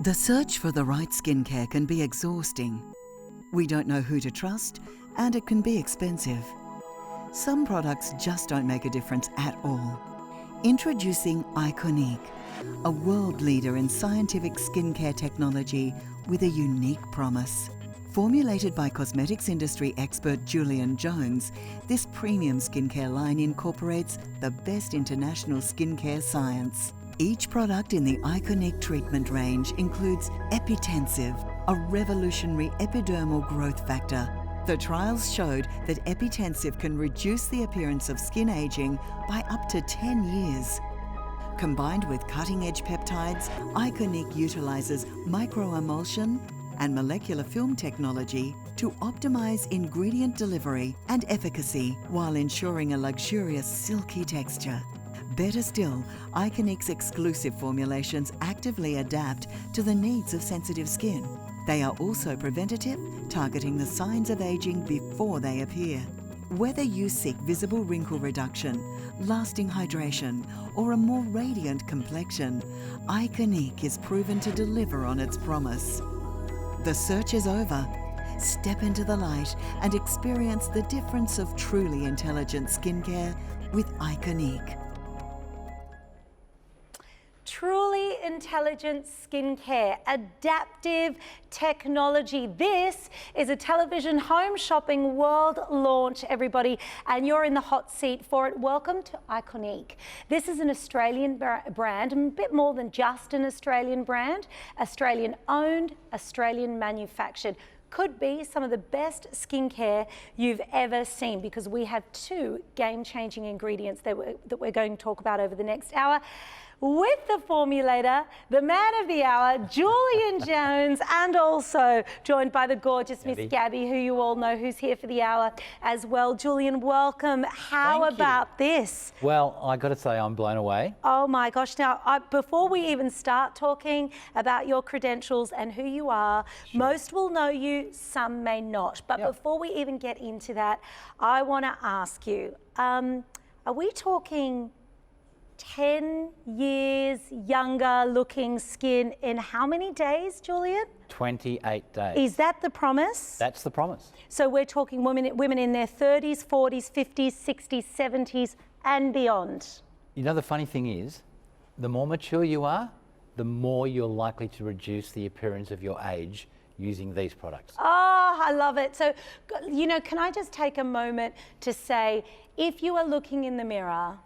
The search for the right skincare can be exhausting. We don't know who to trust, and it can be expensive. Some products just don't make a difference at all. Introducing Ikonique, a world leader in scientific skincare technology with a unique promise. Formulated by cosmetics industry expert Julian Jones, this premium skincare line incorporates the best international skincare science. Each product in the Ikonique treatment range includes Epitensive, a revolutionary epidermal growth factor. The trials showed that Epitensive can reduce the appearance of skin aging by up to 10 years. Combined with cutting-edge peptides, Ikonique utilizes microemulsion and molecular film technology to optimize ingredient delivery and efficacy while ensuring a luxurious silky texture. Better still, Ikonique's exclusive formulations actively adapt to the needs of sensitive skin. They are also preventative, targeting the signs of aging before they appear. Whether you seek visible wrinkle reduction, lasting hydration, or a more radiant complexion, Ikonique is proven to deliver on its promise. The search is over. Step into the light and experience the difference of truly intelligent skincare with Ikonique. Truly intelligent skincare, adaptive technology. This is a television home shopping world launch, everybody, and you're in the hot seat for it. Welcome to Ikonique. This is an Australian brand, a bit more than just an Australian brand. Australian owned, Australian manufactured. Could be some of the best skincare you've ever seen, because we have two game-changing ingredients that we're going to talk about over the next hour. With the formulator, the man of the hour, Julian Jones, and also joined by the gorgeous Miss Gabby, who you all know, who's here for the hour as well. Julian, welcome. How about this? Well, I got to say, I'm blown away. Oh my gosh. Now, before we even start talking about your credentials and who you are, most will know you, some may not. But before we even get into that, I want to ask you, are we talking 10 years younger looking skin in how many days, Julian? 28 days. Is that the promise? That's the promise. So we're talking women in their 30s, 40s, 50s, 60s, 70s and beyond. You know, the funny thing is, the more mature you are, the more you're likely to reduce the appearance of your age using these products. Oh, I love it. So, you know, can I just take a moment to say, if you are looking in the mirror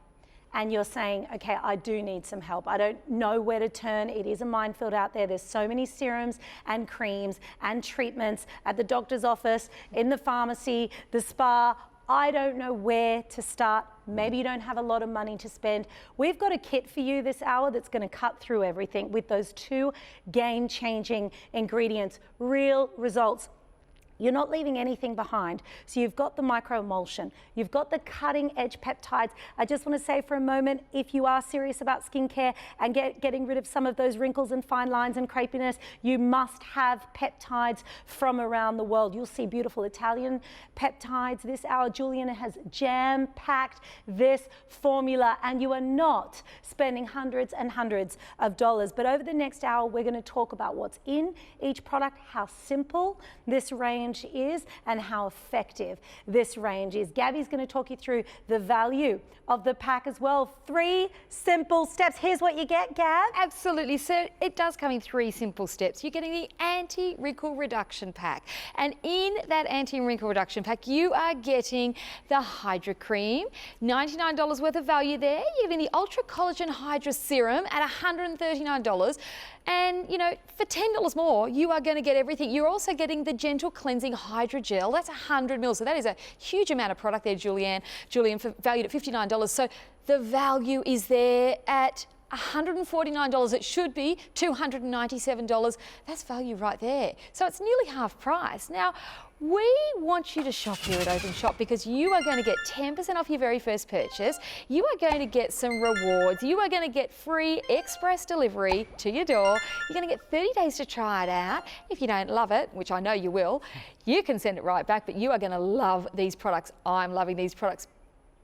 and you're saying, okay, I do need some help, I don't know where to turn, it is a minefield out there, there's so many serums and creams and treatments at the doctor's office, in the pharmacy, the spa, I don't know where to start. Maybe you don't have a lot of money to spend. We've got a kit for you this hour that's going to cut through everything with those two game-changing ingredients, real results. You're not leaving anything behind. So you've got the microemulsion, you've got the cutting edge peptides. I just want to say for a moment, if you are serious about skincare and getting rid of some of those wrinkles and fine lines and crepiness, you must have peptides from around the world. You'll see beautiful Italian peptides this hour. Julian has jam-packed this formula, and you are not spending hundreds and hundreds of dollars. But over the next hour, we're going to talk about what's in each product, how simple this range is, and how effective this range is. Gabby's going to talk you through the value of the pack as well. 3 simple steps. Here's what you get, Gab. Absolutely. So it does come in 3 simple steps. You're getting the anti-wrinkle reduction pack. And in that anti-wrinkle reduction pack, you are getting the Hydra Cream, $99 worth of value there. You're getting the Ultra Collagen Hydra Serum at $139. And, you know, for $10 more, you are going to get everything. You're also getting the Gentle Cleansing Hydrogel. That's 100 mils. So that is a huge amount of product there, Julian, valued at $59. So the value is there at $149. It should be $297. That's value right there. So it's nearly half price. Now, we want you to shop here at Openshop because you are going to get 10% off your very first purchase. You are going to get some rewards. You are going to get free express delivery to your door. You're going to get 30 days to try it out. If you don't love it, which I know you will, you can send it right back, but you are going to love these products. I'm loving these products.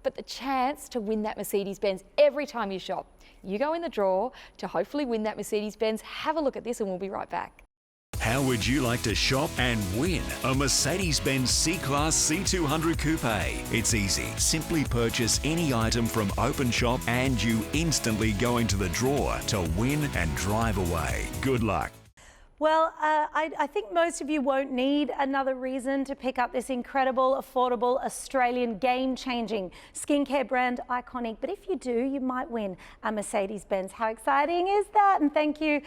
but the chance to win that Mercedes-Benz every time you shop. You go in the draw to hopefully win that Mercedes-Benz. Have a look at this and we'll be right back. How would you like to shop and win a Mercedes-Benz C-Class C200 Coupe? It's easy. Simply purchase any item from Openshop and you instantly go into the draw to win and drive away. Good luck. Well, I think most of you won't need another reason to pick up this incredible, affordable, Australian, game-changing skincare brand, Ikonique. But if you do, you might win a Mercedes-Benz. How exciting is that? And thank you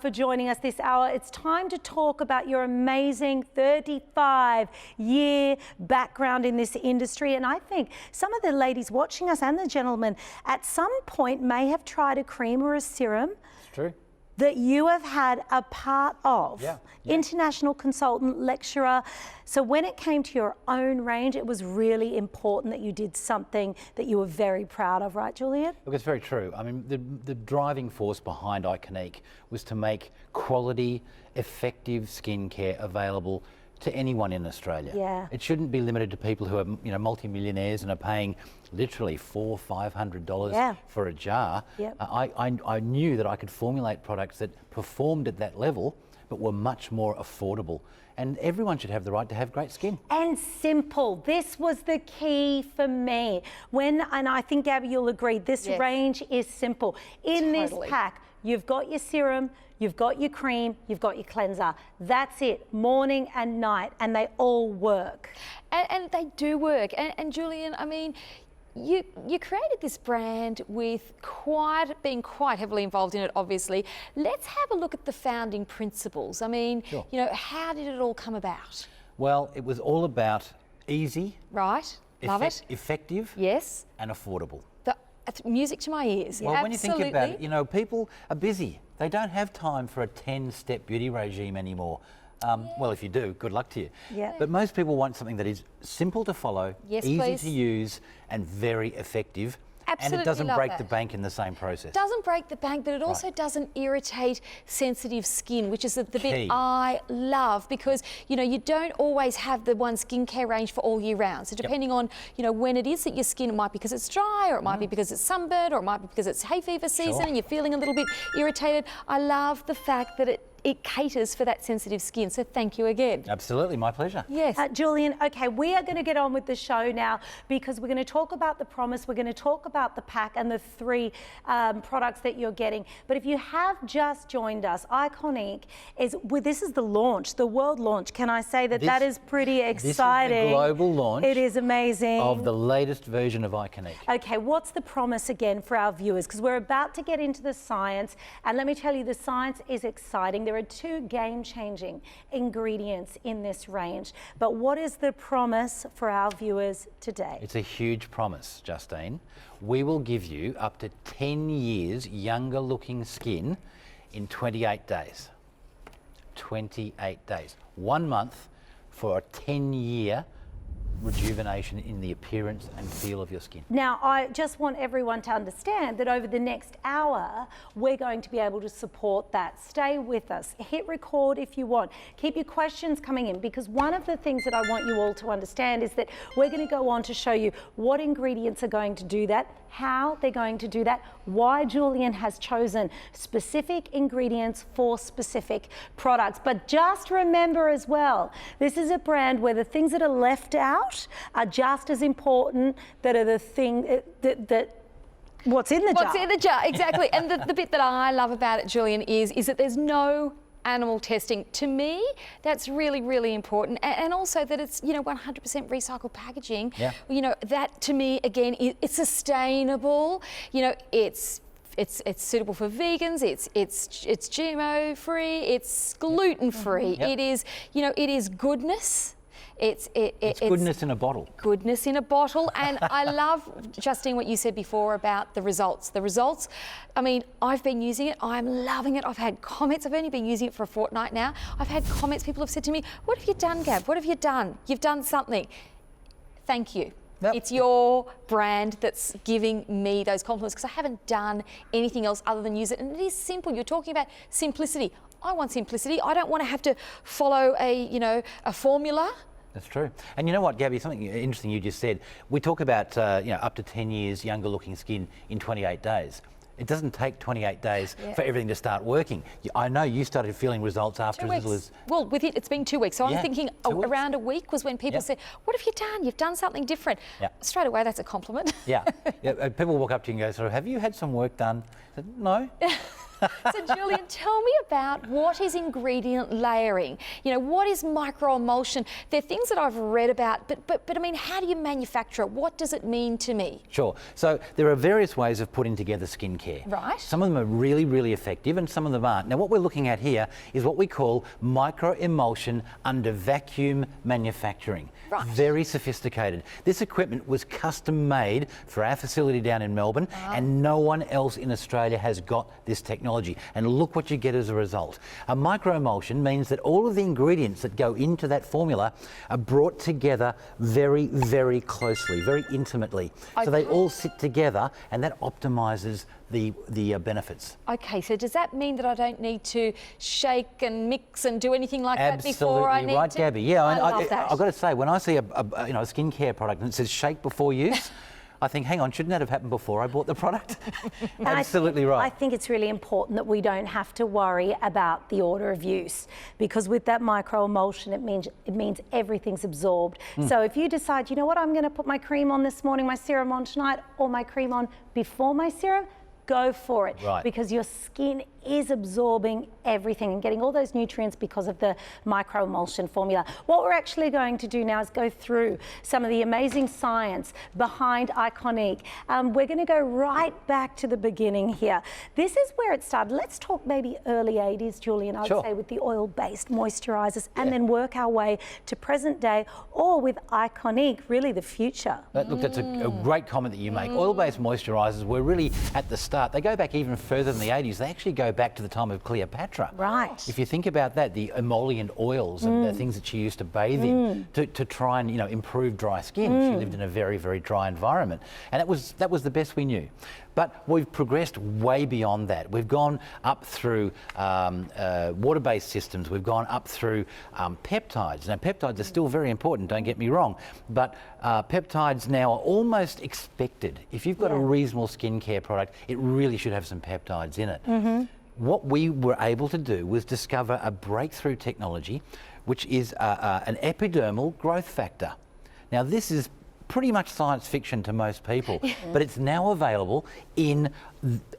for joining us this hour. It's time to talk about your amazing 35-year background in this industry. And I think some of the ladies watching us and the gentlemen at some point may have tried a cream or a serum. It's true. That you have had a part of. Yeah. International consultant, lecturer. So when it came to your own range, it was really important that you did something that you were very proud of, right, Julian? Look, it's very true. I mean, the driving force behind Ikonique was to make quality, effective skincare available to anyone in Australia. Yeah. It shouldn't be limited to people who are, multimillionaires and are paying literally $400-500 for a jar. Yep. I knew that I could formulate products that performed at that level, but were much more affordable. And everyone should have the right to have great skin. And simple. This was the key for me. And I think, Gabby, you'll agree, this range is simple. In this pack, you've got your serum, you've got your cream, you've got your cleanser. That's it, morning and night, and they all work. And they do work. And Julian, I mean, you created this brand with being quite heavily involved in it, obviously. Let's have a look at the founding principles. I mean, sure. How did it all come about? Well, it was all about easy. Right, love it. Effective. Yes. And affordable. It's music to my ears. Well, Absolutely. when you think about it, people are busy. They don't have time for a 10-step beauty regime anymore. Well, if you do, good luck to you. Yeah. But most people want something that is simple to follow, easy to use, and very effective. Absolutely, and it doesn't love break that. the bank in the same process. Doesn't break the bank, but it also doesn't irritate sensitive skin, which is the bit I love, because you don't always have the one skincare range for all year round. So depending on when it is that your skin, it might be because it's dry, or it might be because it's sunburned, or it might be because it's hay fever season and you're feeling a little bit irritated. I love the fact that it caters for that sensitive skin. So thank you again. Absolutely, my pleasure. Yes. Julian, okay, we are going to get on with the show now, because we're going to talk about the promise, we're going to talk about the pack and the 3 products that you're getting. But if you have just joined us, Ikonique this is the launch, the world launch. Can I say that is pretty exciting? This is the global launch. It is amazing. Of the latest version of Ikonique. Okay, what's the promise again for our viewers? Because we're about to get into the science, and let me tell you, the science is exciting. There are 2 game-changing ingredients in this range. But what is the promise for our viewers today? It's a huge promise, Justine. We will give you up to 10 years younger looking skin in 28 days. 28 days. 1 month for a 10-year rejuvenation in the appearance and feel of your skin. Now, I just want everyone to understand that over the next hour, we're going to be able to support that. Stay with us. Hit record if you want. Keep your questions coming in, because one of the things that I want you all to understand is that we're going to go on to show you what ingredients are going to do that, how they're going to do that, why Julian has chosen specific ingredients for specific products. But just remember as well, this is a brand where the things that are left out are just as important that are the thing that what's in the jar. What's in the jar, exactly. And the bit that I love about it, Julian, is that there's no animal testing. To me, that's really, really important. And also that it's, 100% recycled packaging. Yeah. That to me, again, it's sustainable. It's suitable for vegans. It's GMO free. It's gluten free. Yep. It is, it is goodness. It's goodness in a bottle. Goodness in a bottle. And I love, Justine, what you said before about the results. The results, I mean, I've been using it. I'm loving it. I've had comments. I've only been using it for a fortnight now. I've had comments. People have said to me, what have you done, Gab? What have you done? You've done something. Thank you. Yep. It's your brand that's giving me those compliments, because I haven't done anything else other than use it. And it is simple. You're talking about simplicity. I want simplicity. I don't want to have to follow a formula. That's true. And you know what, Gabby, something interesting you just said. We talk about up to 10 years younger looking skin in 28 days. It doesn't take 28 days for everything to start working. I know you started feeling results after 2 weeks. as little as... Well, with it, it's been 2 weeks. So I'm thinking around a week was when people said, what have you done? You've done something different. Straight away, that's a compliment. People walk up to you and go, sort of, have you had some work done? I said, no. So Julian, tell me about what is ingredient layering? You know, what is microemulsion? They're things that I've read about, but I mean, how do you manufacture it? What does it mean to me? Sure. So there are various ways of putting together skincare. Right. Some of them are really, really effective and some of them aren't. Now what we're looking at here is what we call microemulsion under vacuum manufacturing. Right. Very sophisticated. This equipment was custom made for our facility down in Melbourne and no one else in Australia has got this technology. And look what you get as a result. A microemulsion means that all of the ingredients that go into that formula are brought together very, very closely, very intimately. So they all sit together and that optimises the benefits. Okay, so does that mean that I don't need to shake and mix and do anything like that before I need right, to? Gabby. Yeah, I love that. I've got to say, when I see a skincare product and it says shake before use, I think, hang on, shouldn't that have happened before I bought the product? Absolutely right. I think it's really important that we don't have to worry about the order of use, because with that microemulsion, it means everything's absorbed. So if you decide, you know what, I'm going to put my cream on this morning, my serum on tonight, or my cream on before my serum, go for it, because your skin is absorbing everything and getting all those nutrients because of the microemulsion formula. What we're actually going to do now is go through some of the amazing science behind Ikonique. We're going to go right back to the beginning here. This is where it started. Let's talk maybe early 80s, Julian, I'd say, with the oil-based moisturisers, and then work our way to present day, or with Ikonique, really the future. Look, that's a great comment that you make. Oil-based moisturisers were really at the start. They go back even further than the 80s. They actually go back to the time of Cleopatra. Right. If you think about that, the emollient oils and the things that she used to bathe in to try and improve dry skin. She lived in a very, very dry environment, and that was the best we knew. But we've progressed way beyond that. We've gone up through water-based systems. We've gone up through peptides. Now, peptides are still very important, don't get me wrong, but peptides now are almost expected. If you've got a reasonable skincare product, it really should have some peptides in it. What we were able to do was discover a breakthrough technology, which is an epidermal growth factor. Now, this is pretty much science fiction to most people, but it's now available in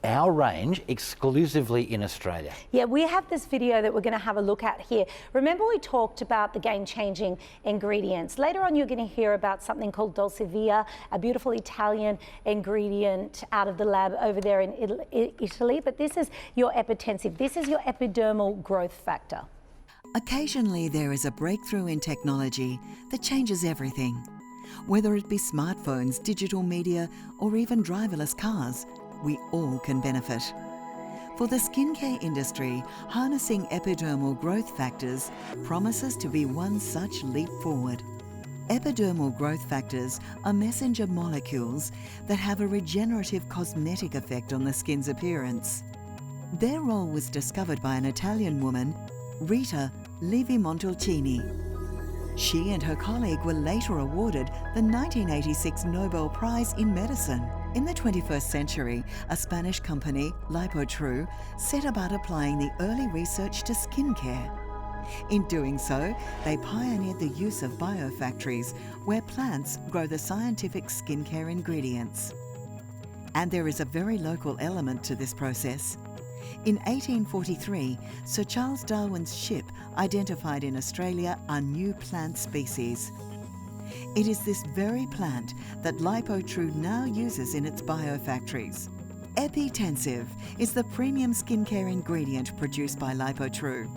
our range exclusively in Australia. Yeah, we have this video that we're going to have a look at here. Remember, we talked about the game-changing ingredients. Later on, you're going to hear about something called Dolcevia, a beautiful Italian ingredient out of the lab over there in Italy. But this is your epitensive. This is your epidermal growth factor. Occasionally, there is a breakthrough in technology that changes everything. Whether it be smartphones, digital media, or even driverless cars, we all can benefit. For the skincare industry, harnessing epidermal growth factors promises to be one such leap forward. Epidermal growth factors are messenger molecules that have a regenerative cosmetic effect on the skin's appearance. Their role was discovered by an Italian woman, Rita Levi-Montalcini. She and her colleague were later awarded the 1986 Nobel Prize in Medicine. In the 21st century, a Spanish company, LipoTrue, set about applying the early research to skincare. In doing so, they pioneered the use of biofactories, where plants grow the scientific skincare ingredients. And there is a very local element to this process. In 1843, Sir Charles Darwin's ship identified in Australia a new plant species. It is this very plant that LipoTrue now uses in its biofactories. Epitensive is the premium skincare ingredient produced by LipoTrue.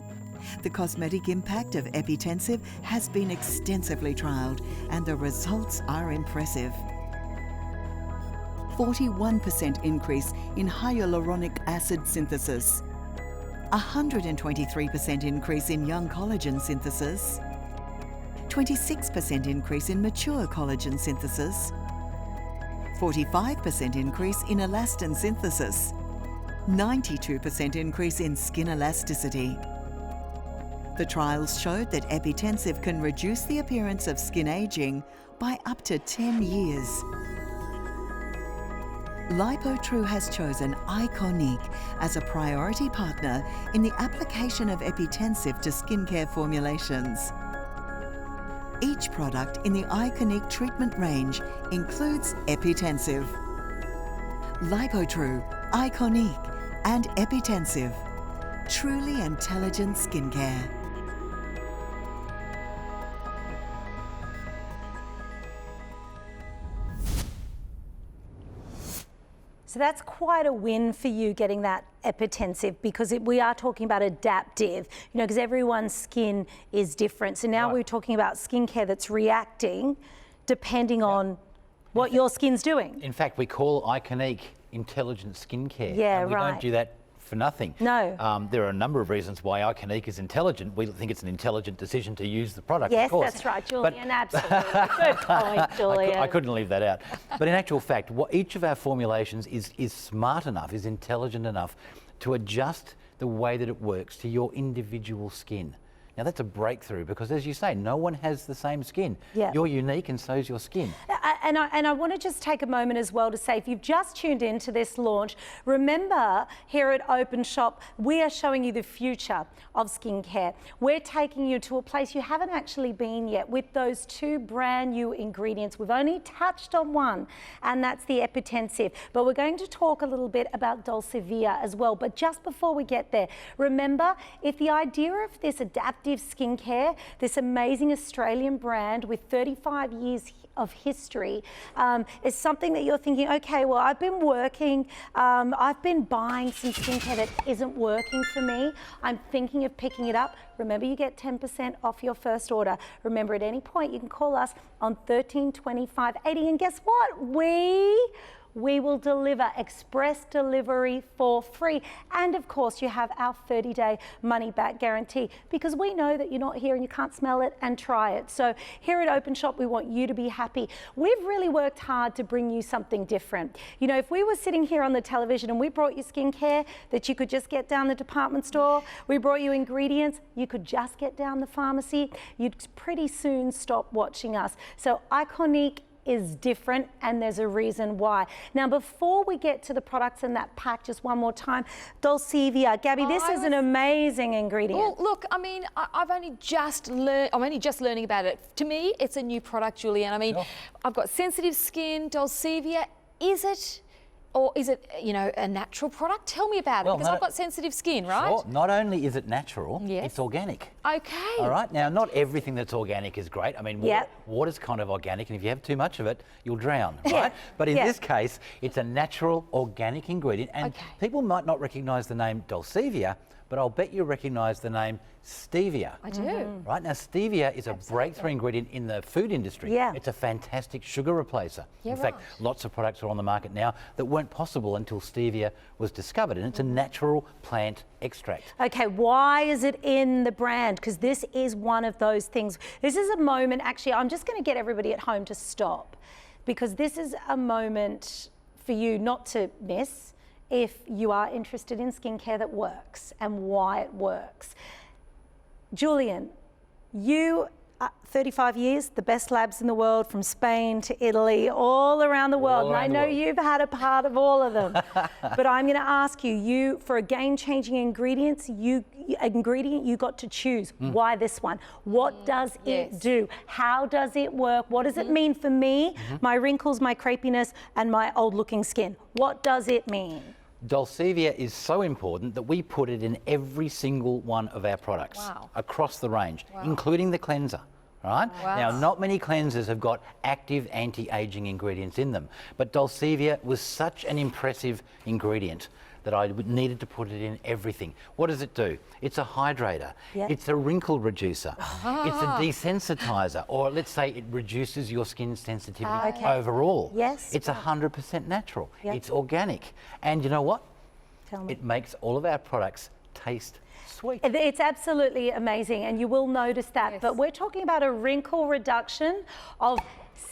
The cosmetic impact of Epitensive has been extensively trialled, and the results are impressive. 41% increase in hyaluronic acid synthesis, 123% increase in young collagen synthesis, 26% increase in mature collagen synthesis, 45% increase in elastin synthesis, 92% increase in skin elasticity. The trials showed that Epitensive can reduce the appearance of skin aging by up to 10 years. LipoTrue has chosen Ikonique as a priority partner in the application of Epitensive to skincare formulations. Each product in the Ikonique treatment range includes Epitensive. LipoTrue, Ikonique and Epitensive. Truly intelligent skincare. So that's quite a win for you getting that Epitensive, because we are talking about adaptive, because everyone's skin is different. So now we're talking about skincare that's reacting depending on what your skin's doing. In fact, we call Ikonique intelligent skincare. Yeah, and we right. don't do that for nothing. No. There are a number of reasons why Ikonique is intelligent. We think it's an intelligent decision to use the product, Yes, of course. that's right, Julian, absolutely. Good point, Julian. I couldn't leave that out. But in actual fact, each of our formulations is smart enough, is intelligent enough to adjust the way that it works to your individual skin. Now that's a breakthrough because, as you say, no one has the same skin. Yeah. You're unique and so's your skin. And I want to just take a moment as well to say, if you've just tuned into this launch, remember here at Openshop, we are showing you the future of skincare. We're taking you to a place you haven't actually been yet with those two brand new ingredients. We've only touched on one, and that's the Epitensive. But we're going to talk a little bit about Dulcivia as well. But just before we get there, remember, if the idea of this adaptive skincare, this amazing Australian brand with 35 years of history, is something that you're thinking, okay, well, I've been working, I've been buying some skincare that isn't working for me, I'm thinking of picking it up. Remember, you get 10% off your first order. Remember, at any point, you can call us on 13 25 80, and guess what? We will deliver express delivery for free. And of course, you have our 30-day money-back guarantee, because we know that you're not here and you can't smell it and try it. So here at Openshop, we want you to be happy. We've really worked hard to bring you something different. If we were sitting here on the television and we brought you skincare that you could just get down the department store, we brought you ingredients you could just get down the pharmacy, you'd pretty soon stop watching us. So Ikonique is different, and there's a reason why. Now, before we get to the products in that pack, just one more time, Dulcivia. Gabby, this is an amazing ingredient. Well, look, I mean, I'm only just learning about it. To me, it's a new product, Julianne. I mean, I've got sensitive skin. Dulcivia, is it a natural product? Tell me about it, because I've got sensitive skin, right? Sure. Not only is it natural, Yes. it's organic. Okay. All right. Now, not everything that's organic is great. I mean, water's kind of organic, and if you have too much of it, you'll drown, right? But in this case, it's a natural, organic ingredient, and people might not recognise the name Dulcivia, but I'll bet you recognise the name stevia. I do. Right, now stevia is a breakthrough ingredient in the food industry. Yeah. It's a fantastic sugar replacer. Yeah, in fact, lots of products are on the market now that weren't possible until stevia was discovered, and it's a natural plant extract. Okay, why is it in the brand? Because this is one of those things. This is a moment, actually, I'm just going to get everybody at home to stop, because this is a moment for you not to miss if you are interested in skincare that works and why it works. Julian, you, 35 years, the best labs in the world, from Spain to Italy, all around the world. And I know you've had a part of all of them. But I'm going to ask you, for a game-changing ingredient, you got to choose. Why this one? What does it do? How does it work? What does it mean for me, my wrinkles, my crepiness, and my old-looking skin? What does it mean? Dulcivia is so important that we put it in every single one of our products across the range, including the cleanser. Right? Now, not many cleansers have got active anti-aging ingredients in them, but Dulcivia was such an impressive ingredient that I needed to put it in everything. What does it do? It's a hydrator. It's a wrinkle reducer. It's a desensitizer, or let's say it reduces your skin sensitivity overall. Yes. It's 100% natural. It's organic. And you know what? Tell me. It makes all of our products taste sweet. It's absolutely amazing, and you will notice that. But we're talking about a wrinkle reduction of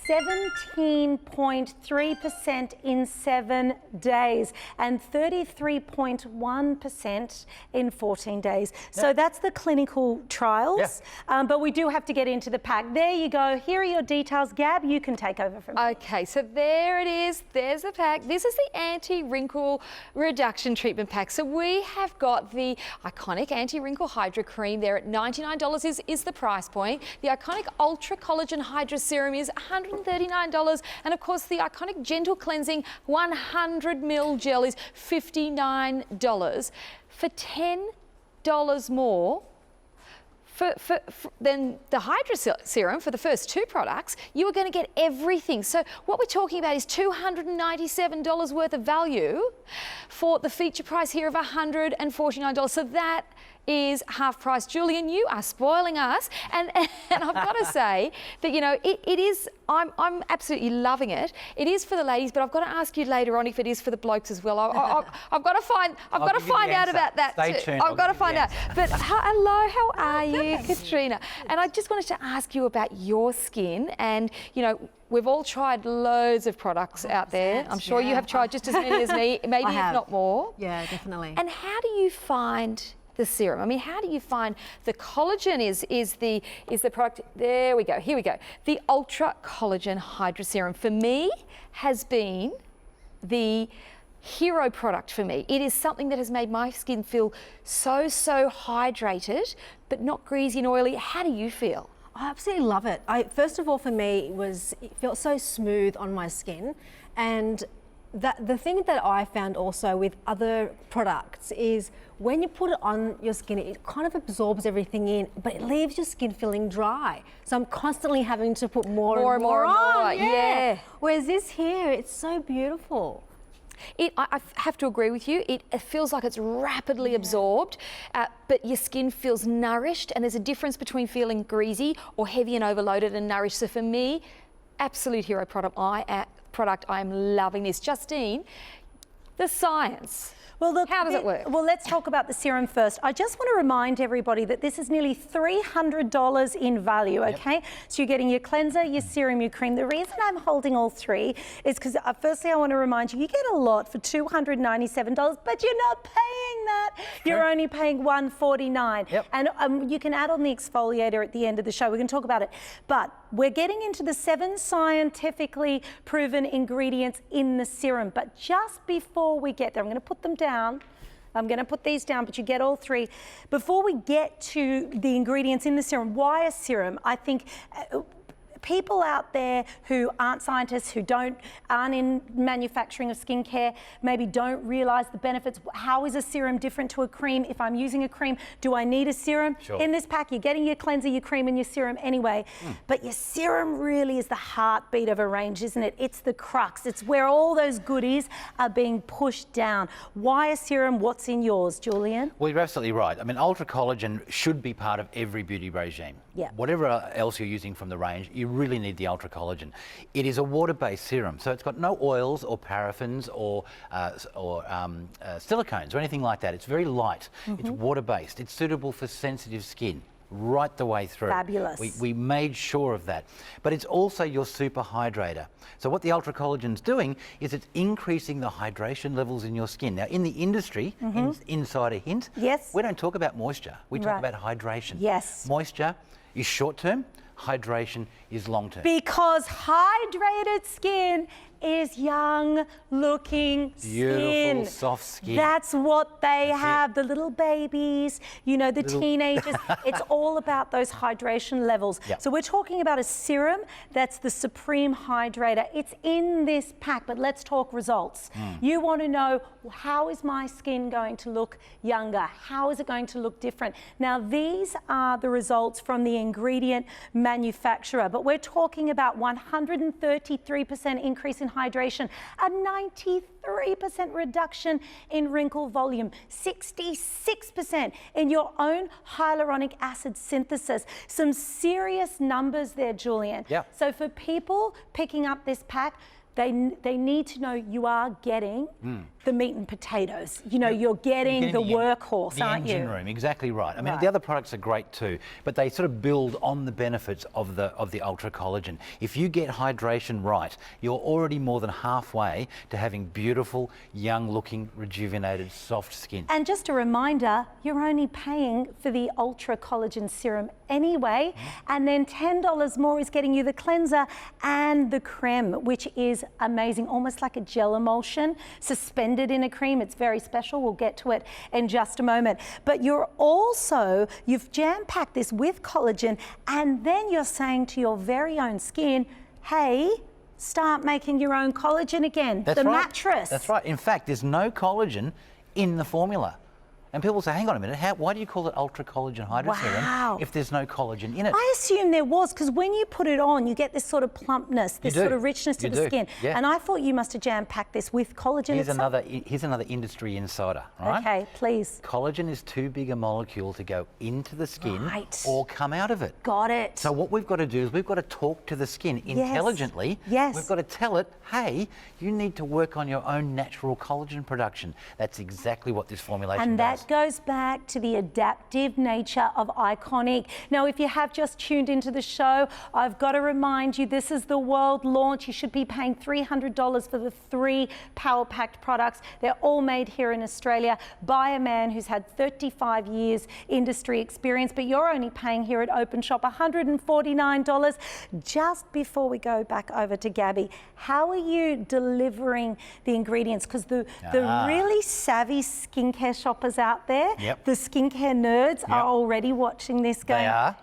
17.3% in 7 days and 33.1% in 14 days. So that's the clinical trials, but we do have to get into the pack. There you go. Here are your details. Gab, you can take over from here. Okay, so there it is. There's the pack. This is the anti-wrinkle reduction treatment pack. So we have got the Ikonique anti-wrinkle Hydra Cream there at $99 is the price point. The Ikonique Ultra Collagen Hydra Serum is $139. And of course, the Ikonique Gentle Cleansing 100ml gel is $59. For $10 more, then the Hydra Serum for the first two products, you are going to get everything. So what we're talking about is $297 worth of value for the feature price here of $149. So that is half price. Julian, you are spoiling us, and I've got to say that, you know, it is. I'm absolutely loving it. It is for the ladies, but I've got to ask you later on if it is for the blokes as well. I've got to find out about that. Stay too. tuned. I've got to find out. But hello, how are you, Katrina? And I just wanted to ask you about your skin, and you know, we've all tried loads of products out there. I'm sure you have tried just as many as me, maybe if not more. Yeah, definitely. And how do you find the serum? I mean, how do you find the collagen is the product? There we go. Here we go. The Ultra Collagen Hydra Serum for me has been the hero product for me. It is something that has made my skin feel so hydrated, but not greasy and oily. How do you feel? I absolutely love it. First of all, for me, it felt so smooth on my skin, and the thing that I found also with other products is when you put it on your skin, it kind of absorbs everything in, but it leaves your skin feeling dry. So I'm constantly having to put more and more on. Yeah. Whereas this here, it's so beautiful. I have to agree with you. It feels like it's rapidly absorbed, but your skin feels nourished, and there's a difference between feeling greasy or heavy and overloaded and nourished. So for me, absolute hero product. I'm loving this. Justine, the science. Well, look, how does it work? Well, let's talk about the serum first. I just want to remind everybody that this is nearly $300 in value, okay? So you're getting your cleanser, your serum, your cream. The reason I'm holding all three is because firstly, I want to remind you, you get a lot for $297, but you're not paying that. You're only paying $149. And you can add on the exfoliator at the end of the show. We're going to talk about it. But we're getting into the 7 scientifically proven ingredients in the serum. But just before we get there, I'm going to put them down. I'm going to put these down, but you get all three. Before we get to the ingredients in the serum, why a serum? I think people out there who aren't scientists, who aren't in manufacturing of skincare, maybe don't realize the benefits. How is a serum different to a cream? If I'm using a cream, do I need a serum? Sure. In this pack, you're getting your cleanser, your cream, and your serum anyway. But your serum really is the heartbeat of a range, isn't it? It's the crux. It's where all those goodies are being pushed down. Why a serum? What's in yours, Julian? Well, you're absolutely right. I mean, Ultra Collagen should be part of every beauty regime. Yeah. Whatever else you're using from the range, you really need the Ultra Collagen. It is a water-based serum, so it's got no oils or paraffins or silicones or anything like that. It's very light. It's water-based. It's suitable for sensitive skin right the way through. Fabulous. We made sure of that. But it's also your super hydrator. So what the Ultra Collagen's doing is it's increasing the hydration levels in your skin. Now, in the industry, inside a hint, we don't talk about moisture. We talk about hydration. Yes. Moisture is short-term, hydration is long-term. Because hydrated skin is young looking Beautiful, skin. soft skin. That's what they have, it. the little babies, you know, the teenagers. It's all about those hydration levels. Yep. So we're talking about a serum that's the supreme hydrator. It's in this pack, but let's talk results. You want to know, how is my skin going to look younger? How is it going to look different? Now, these are the results from the ingredient manufacturer, but we're talking about 133% increase in hydration, a 93% reduction in wrinkle volume, 66% in your own hyaluronic acid synthesis. Some serious numbers there, Julian. Yeah. So for people picking up this pack, they need to know you are getting the meat and potatoes. You know, you're getting the workhorse, aren't you? The engine room, exactly right. I mean, Right. the other products are great too, but they sort of build on the benefits of the Ultra Collagen. If you get hydration right, you're already more than halfway to having beautiful, young-looking, rejuvenated, soft skin. And just a reminder, you're only paying for the Ultra Collagen Serum anyway, and then $10 more is getting you the cleanser and the creme, which is amazing, almost like a gel emulsion, suspended in a cream. It's very special. We'll get to it in just a moment. But you've jam-packed this with collagen, and then you're saying to your very own skin, hey, start making your own collagen again. That's right. Mattress. That's right. In fact, there's no collagen in the formula. And people say, hang on a minute, why do you call it Ultra Collagen Hydro Serum if there's no collagen in it? I assume there was, because when you put it on, you get this sort of plumpness, this sort of richness to the skin. Yeah. And I thought you must have jam-packed this with collagen itself. Here's another industry insider, right? Okay, please. Collagen is too big a molecule to go into the skin or come out of it. Got it. So what we've got to do is we've got to talk to the skin intelligently. Yes. We've got to tell it, hey, you need to work on your own natural collagen production. That's exactly what this formulation does. And that goes back to the adaptive nature of Ikonique. Now, if you have just tuned into the show, I've got to remind you, this is the world launch. You should be paying $300 for the 3 power-packed products. They're all made here in Australia by a man who's had 35 years industry experience, but you're only paying here at Openshop $149. Just before we go back over to Gabby, how are you delivering the ingredients? Because the really savvy skincare shoppers out there, the skincare nerds are already watching this going, They are.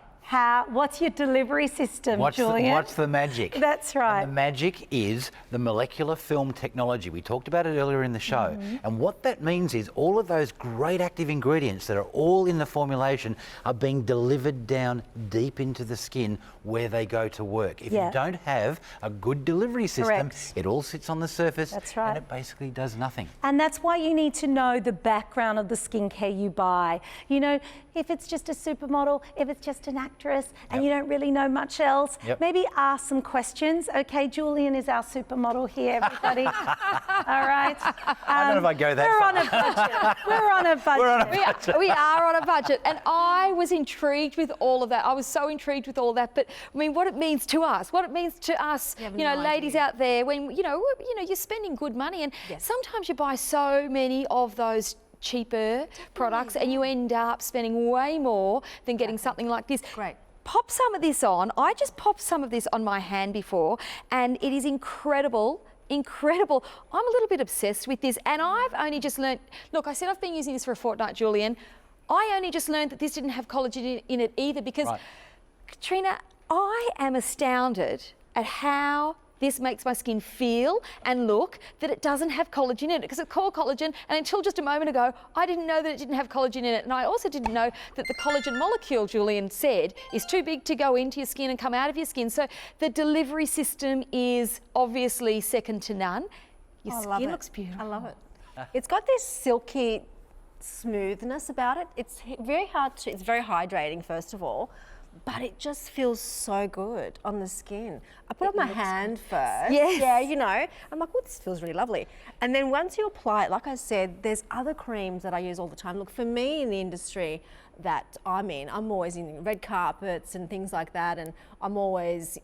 What's your delivery system, Julian? What's the magic? That's right. And the magic is the molecular film technology. We talked about it earlier in the show. And what that means is all of those great active ingredients that are all in the formulation are being delivered down deep into the skin where they go to work. If you don't have a good delivery system, it all sits on the surface and it basically does nothing. And that's why you need to know the background of the skincare you buy. You know, if it's just a supermodel, if it's just an actress, and you don't really know much else, maybe ask some questions. Okay, Julian is our supermodel here, everybody. All right. I don't know if I go that far. We're on a budget. We're on a budget. We're on a budget. We are on a budget, and I was intrigued with all of that. I was so intrigued with all of that. But I mean, what it means to us, you know, ladies out there, when you know, you're spending good money, and sometimes you buy so many of those cheaper products, and you end up spending way more than getting something like this. Great. Pop some of this on. I just popped some of this on my hand before, and it is incredible. Incredible. I'm a little bit obsessed with this, and I've only just learned, look, I said I've been using this for a fortnight, Julian. I only just learned that this didn't have collagen in it either, because Katrina, I am astounded at how this makes my skin feel and look that it doesn't have collagen in it, because it's called collagen, and until just a moment ago I didn't know that it didn't have collagen in it. And I also didn't know that the collagen molecule, Julian said, is too big to go into your skin and come out of your skin. So the delivery system is obviously second to none. Your skin looks beautiful. I love it. It's got this silky smoothness about it. It's very hydrating, first of all, but it just feels so good on the skin. I put it on my hand first. Yes. Yeah, you know. I'm like, oh, this feels really lovely. And then once you apply it, like I said, there's other creams that I use all the time. Look, for me in the industry that I'm in, I'm always in red carpets and things like that, and I'm always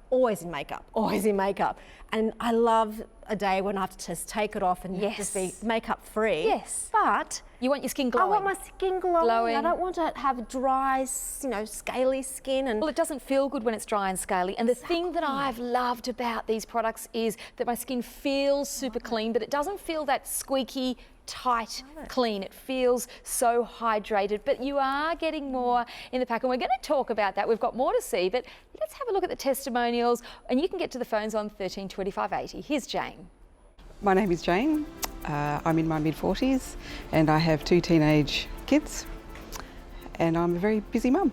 always in makeup. And I love a day when I have to just take it off and just be makeup free. Yes. But you want your skin glowing. I want my skin glowing. I don't want to have dry, you know, scaly skin. And well, it doesn't feel good when it's dry and scaly. And the thing that I've loved about these products is that my skin feels super clean, but it doesn't feel that squeaky, tight clean. It feels so hydrated, but you are getting more in the pack, and we're going to talk about that. We've got more to see, but let's have a look at the testimonials, and you can get to the phones on 13 25 80. Here's Jane. My name is Jane. I'm in my mid-40s and I have 2 teenage kids, and I'm a very busy mum.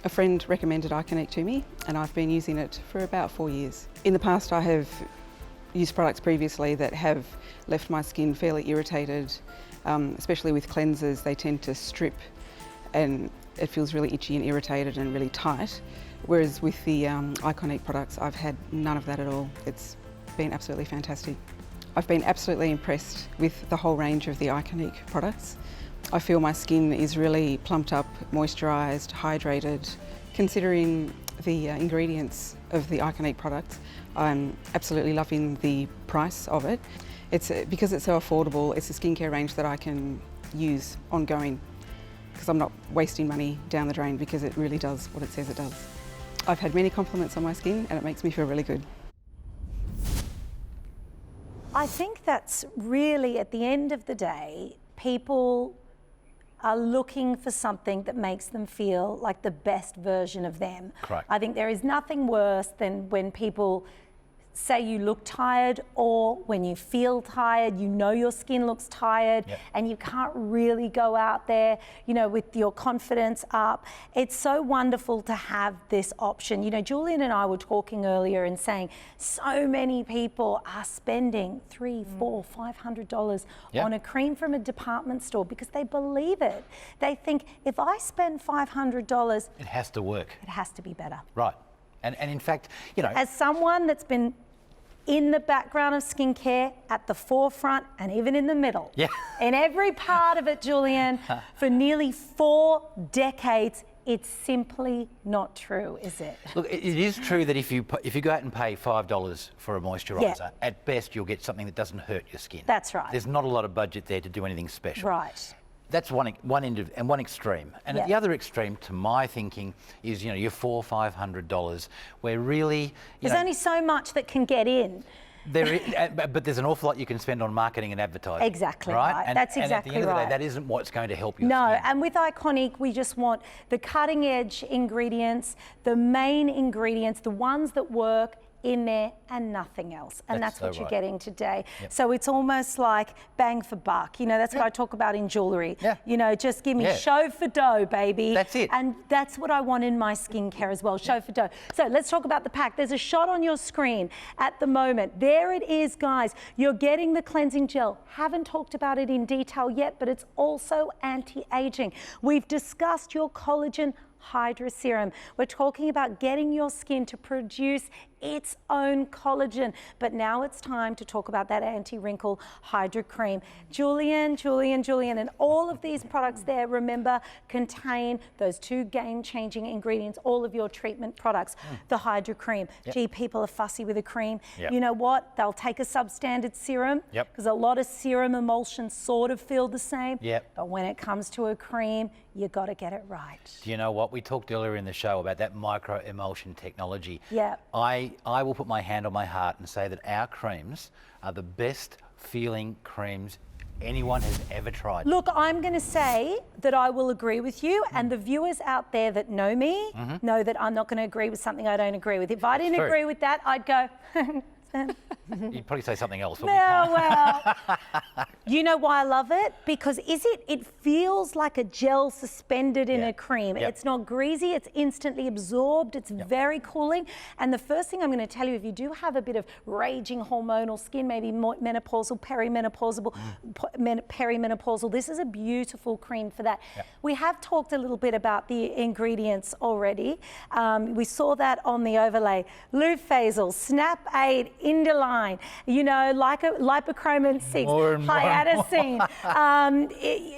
A friend recommended Ikonique to me, and I've been using it for about 4 years. In the past, I have used products previously that have left my skin fairly irritated, especially with cleansers. They tend to strip and it feels really itchy and irritated and really tight. Whereas with the Ikonique products, I've had none of that at all. It's been absolutely fantastic. I've been absolutely impressed with the whole range of the Ikonique products. I feel my skin is really plumped up, moisturised, hydrated. Considering the ingredients of the Ikonique products, I'm absolutely loving the price of it. Because it's so affordable, it's a skincare range that I can use ongoing because I'm not wasting money down the drain because it really does what it says it does. I've had many compliments on my skin and it makes me feel really good. I think that's really, at the end of the day, people are looking for something that makes them feel like the best version of them. Correct. I think there is nothing worse than when people say you look tired, or when you feel tired, you know your skin looks tired, and you can't really go out there, you know, with your confidence up. It's so wonderful to have this option. You know, Julian and I were talking earlier and saying so many people are spending $300, $400, $500 on a cream from a department store because they believe it. They think, if I spend $500, it has to work. It has to be better. Right. And in fact, you know, as someone that's been in the background of skincare, at the forefront and even in the middle, in every part of it, Julian, for nearly 4 decades, it's simply not true, is it? Look, it is true that if you go out and pay $5 for a moisturiser, at best you'll get something that doesn't hurt your skin. That's right. There's not a lot of budget there to do anything special. Right. That's one end of, and one extreme. And at the other extreme, to my thinking, is, you know, your $400, $500, where really there's only so much that can get in. There is, but there's an awful lot you can spend on marketing and advertising. Exactly right. That's exactly right. And at the end of the day, that isn't what's going to help you. No, and with Ikonique, we just want the cutting edge ingredients, the main ingredients, the ones that work in there and nothing else. And that's what you're getting today. So it's almost like bang for buck. You know, that's what I talk about in jewellery. You know, just give me show for dough, baby. That's it. And that's what I want in my skincare as well, show for dough. So let's talk about the pack. There's a shot on your screen at the moment. There it is, guys. You're getting the cleansing gel. Haven't talked about it in detail yet, but it's also anti-aging. We've discussed your collagen Hydra Serum. We're talking about getting your skin to produce its own collagen. But now it's time to talk about that anti-wrinkle Hydra Cream. Julian, and all of these products there, remember, contain those 2 game-changing ingredients, all of your treatment products. The Hydra Cream. Gee, people are fussy with a cream. You know what? They'll take a substandard serum, because a lot of serum emulsions sort of feel the same. But when it comes to a cream, you got to get it right. Do you know what? We talked earlier in the show about that micro emulsion technology. I will put my hand on my heart and say that our creams are the best feeling creams anyone has ever tried. Look, I'm going to say that I will agree with you, and the viewers out there that know me know that I'm not going to agree with something I don't agree with. If I didn't agree with that, I'd go... You'd probably say something else. Well, you know why I love it? Because it feels like a gel suspended in a cream. It's not greasy, it's instantly absorbed, it's very cooling. And the first thing I'm going to tell you, if you do have a bit of raging hormonal skin, maybe menopausal, perimenopausal, this is a beautiful cream for that. We have talked a little bit about the ingredients already. We saw that on the overlay. Lufazel, Snap 8, Indoline, you know, lipochromin 6, hyadocine.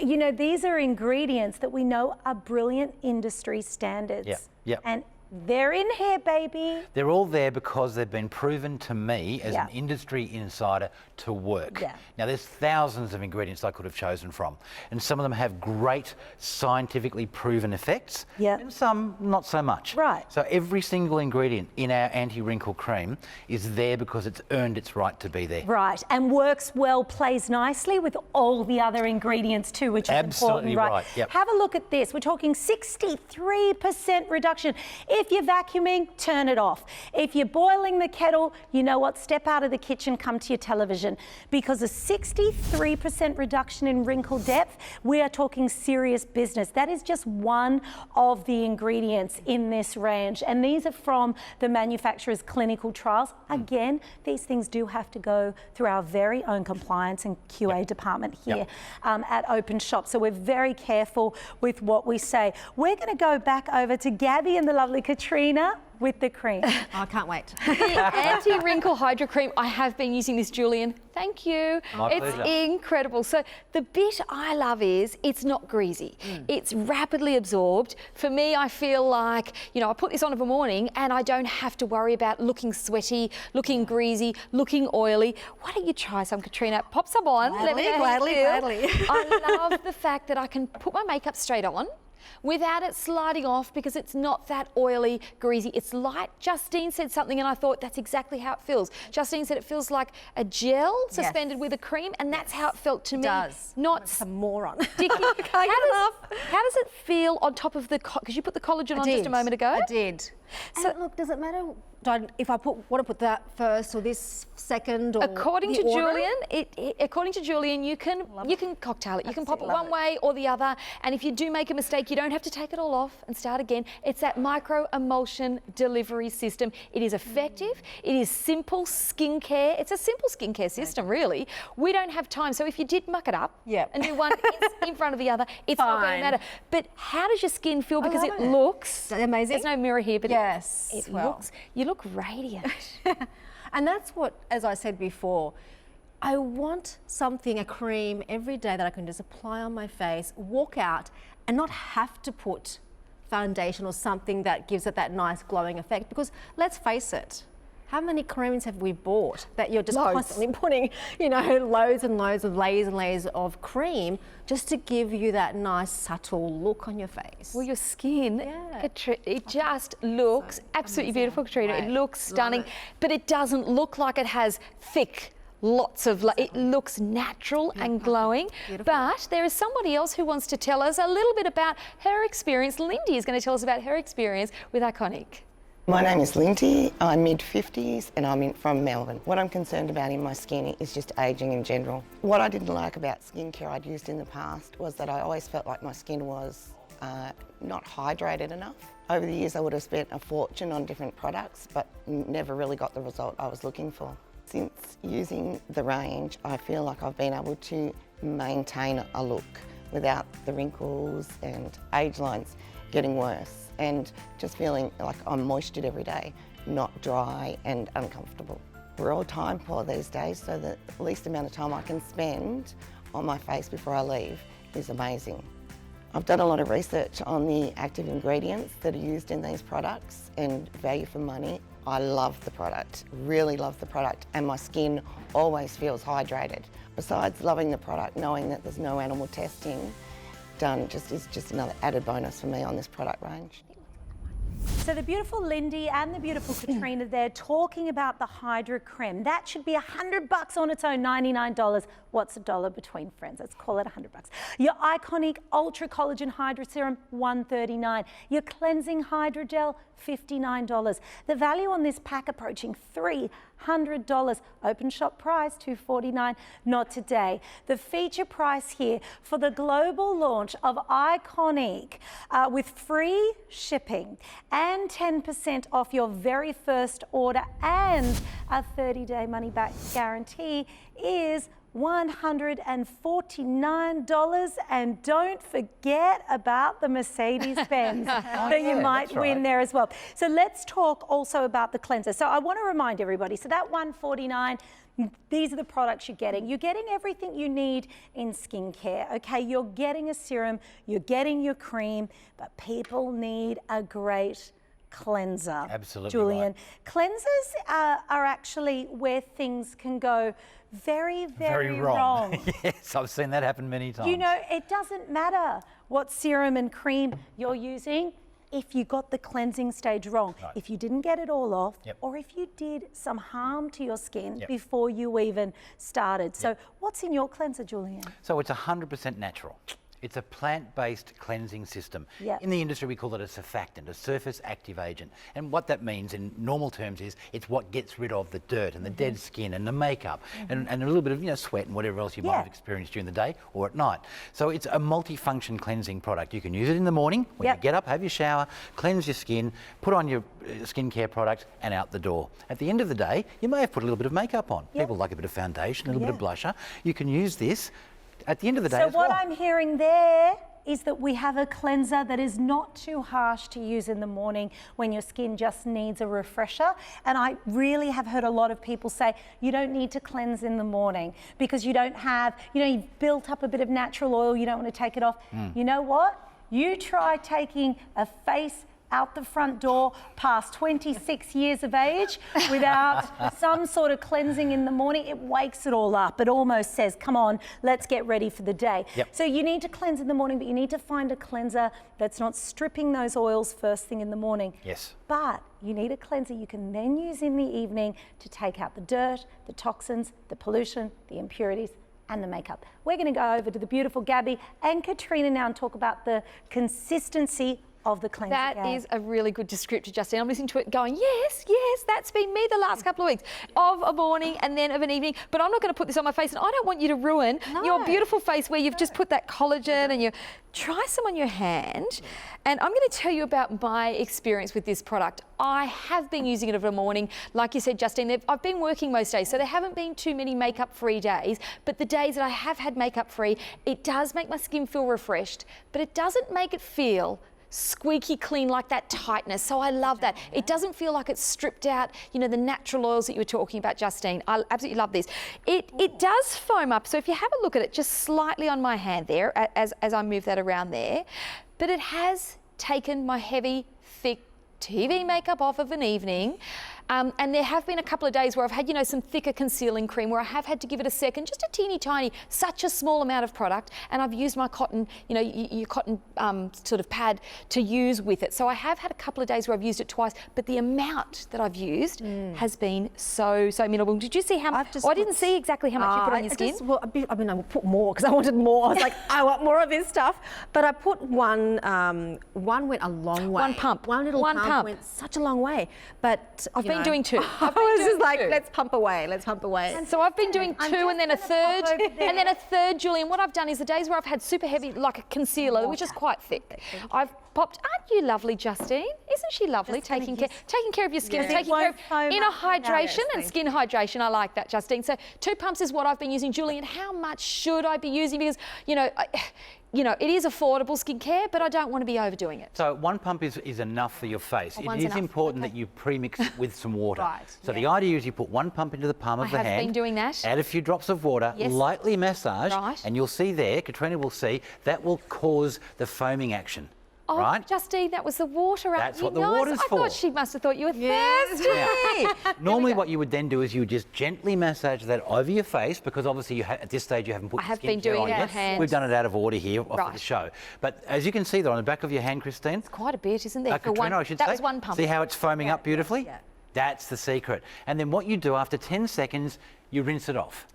You know, these are ingredients that we know are brilliant industry standards. And they're in here, baby. They're all there because they've been proven to me as an industry insider to work. Now, there's thousands of ingredients I could have chosen from, and some of them have great scientifically proven effects, and some not so much. So every single ingredient in our anti-wrinkle cream is there because it's earned its right to be there. And works well, plays nicely with all the other ingredients too, which is absolutely important, Have a look at this. We're talking 63% reduction. If you're vacuuming, turn it off. If you're boiling the kettle, you know what? Step out of the kitchen, come to your television. Because a 63% reduction in wrinkle depth, we are talking serious business. That is just one of the ingredients in this range. And these are from the manufacturer's clinical trials. Again, these things do have to go through our very own compliance and QA department here at Openshop. So we're very careful with what we say. We're going to go back over to Gabby and the lovely Katrina. with the cream. I can't wait. The anti-wrinkle hydro cream, I have been using this, Julian. Thank you. My It's pleasure. incredible. So the bit I love is it's not greasy. It's rapidly absorbed. For me, I feel like, you know, I put this on of a morning and I don't have to worry about looking sweaty, looking greasy, looking oily. Why don't you try some, Katrina? Pop some on. Let me know how you feel. Gladly. I love the fact that I can put my makeup straight on without it sliding off because it's not that oily, greasy. It's light. Justine said something and I thought that's exactly how it feels. Justine said it feels like a gel suspended with a cream, and that's how it felt to me. Does. Not It's a moron. sticky. How does it feel on top of the, because you put the collagen on just a moment ago? I did. So- And look, does it matter if I want to put that first or this second or According the to order? Julian, according to Julian, you can cocktail it. You can pop it Absolutely one way or the other, and if you do make a mistake, you don't have to take it all off and start again. It's that micro emulsion delivery system. It is effective. It is simple skincare. It's a simple skincare system, really. We don't have time, so if you did muck it up Yep. and do one in front of the other, it's not going to Fine. matter. But how does your skin feel? Because love it it. looks Amazing. There's no mirror here, but Yes, it well. looks. You look radiant. And that's what, as I said before, I want something, a cream every day that I can just apply on my face, walk out and not have to put foundation or something that gives it that nice glowing effect. Because let's face it, how many creams have we bought that you're just Loads. constantly putting, you know, loads and loads of layers and layers of cream just to give you that nice subtle look on your face? Well, your skin, Yeah. it just looks absolutely beautiful, Katrina. It Right. looks stunning, it. but it doesn't look like it has thick, lots of, it looks natural and glowing. But there is somebody else who wants to tell us a little bit about her experience. Lindy is going to tell us about her experience with Ikonique. My name is Lindy, I'm mid-50s and I'm from Melbourne. What I'm concerned about in my skin is just ageing in general. What I didn't like about skincare I'd used in the past was that I always felt like my skin was not hydrated enough. Over the years I would have spent a fortune on different products but never really got the result I was looking for. Since using the range, I feel like I've been able to maintain a look without the wrinkles and age lines getting worse, and just feeling like I'm moistured every day, not dry and uncomfortable. We're all time poor these days, so the least amount of time I can spend on my face before I leave is amazing. I've done a lot of research on the active ingredients that are used in these products and value for money. I love the product, really love the product, and my skin always feels hydrated. Besides loving the product, knowing that there's no animal testing done is just another added bonus for me on this product range. So the beautiful Lindy and the beautiful Katrina, they're talking about the Hydra Creme. That should be $100 on its own, $99. What's a dollar between friends? Let's call it $100. Your Ikonique Ultra Collagen Hydra Serum, $139. Your Cleansing Hydra Gel, $59. The value on this pack approaching $300. Openshop price, $249. Not today. The feature price here for the global launch of Ikonique with free shipping and 10% off your very first order and a 30-day money-back guarantee is $149, and don't forget about the Mercedes-Benz that you might win there as well. So let's talk also about the cleanser. So I want to remind everybody, so that $149, these are the products you're getting. You're getting everything you need in skincare, okay? You're getting a serum, you're getting your cream, but people need a great cleanser. Absolutely Julian. right. Cleansers are actually where things can go very, very wrong. Yes, I've seen that happen many times. You know, it doesn't matter what serum and cream you're using if you got the cleansing stage wrong. Right. If you didn't get it all off, Yep. or if you did some harm to your skin Yep. before you even started. So what's in your cleanser, Julian? So it's 100% natural. It's a plant-based cleansing system. Yep. In the industry, we call it a surfactant, a surface active agent. And what that means in normal terms is it's what gets rid of the dirt and the dead skin and the makeup and a little bit of sweat and whatever else you might have experienced during the day or at night. So it's a multi-function cleansing product. You can use it in the morning when you get up, have your shower, cleanse your skin, put on your skincare product and out the door. At the end of the day, you may have put a little bit of makeup on. People like a bit of foundation, a little bit of blusher. You can use this at the end of the day So as what well. I'm hearing there is that we have a cleanser that is not too harsh to use in the morning when your skin just needs a refresher. And I really have heard a lot of people say you don't need to cleanse in the morning because you don't have, you've built up a bit of natural oil, you don't want to take it off. You know what? You try taking a face out the front door past 26 years of age without some sort of cleansing in the morning, it wakes it all up. It almost says, come on, let's get ready for the day. Yep. So you need to cleanse in the morning, but you need to find a cleanser that's not stripping those oils first thing in the morning. Yes. But you need a cleanser you can then use in the evening to take out the dirt, the toxins, the pollution, the impurities, and the makeup. We're going to go over to the beautiful Gabby and Katrina now and talk about the consistency of the cleanser. That is a really good descriptor, Justine. I'm listening to it going, yes, that's been me the last couple of weeks, of a morning and then of an evening. But I'm not going to put this on my face, and I don't want you to ruin your beautiful face where you've just put that collagen and you try some on your hand. And I'm going to tell you about my experience with this product. I have been using it over a morning. Like you said, Justine, I've been working most days, so there haven't been too many makeup-free days. But the days that I have had makeup-free, it does make my skin feel refreshed, but it doesn't make it feel squeaky clean, like that tightness. So I love that. It doesn't feel like it's stripped out, the natural oils that you were talking about, Justine. I absolutely love this. It does foam up. So if you have a look at it just slightly on my hand there, as I move that around there, but it has taken my heavy, thick TV makeup off of an evening. And there have been a couple of days where I've had, some thicker concealing cream where I have had to give it a second, just a teeny tiny, such a small amount of product. And I've used my cotton, your cotton sort of pad to use with it. So I have had a couple of days where I've used it twice, but the amount that I've used has been so minimal. Did you see how much? I didn't see exactly how much you put on your skin. I put more because I wanted more. I was like, I want more of this stuff. But I put one went a long way. One pump. One little pump went such a long way. But I've been doing two. I was just like, let's pump away. And so I've been doing two and then a third, Julie. And what I've done is the days where I've had super heavy, like a concealer, which is quite thick, I've popped. Aren't you lovely, Justine? Isn't she lovely? Taking care of your skin, taking care of inner hydration and skin hydration. I like that, Justine. So 2 pumps is what I've been using, Julie. And how much should I be using? Because it is affordable skincare, but I don't want to be overdoing it. So 1 pump is enough for your face. It is important that you pre-mix it with some water. Right. So the idea is you put 1 pump into the palm of the hand. I have been doing that. Add a few drops of water, lightly massage, Right. and you'll see there, Katrina will see, that will cause the foaming action. Oh, right? Justine, that was the water out. That's what the water's for. I thought she must have thought you were thirsty. Normally what you would then do is you would just gently massage that over your face, because obviously at this stage you haven't put skincare on yet. We've done it out of order here off the show. But as you can see there on the back of your hand, Christine. It's quite a bit, isn't there? Katrina, I should say. That was 1 pump. See how it's foaming up beautifully? Yeah. That's the secret. And then what you do after 10 seconds, you rinse it off.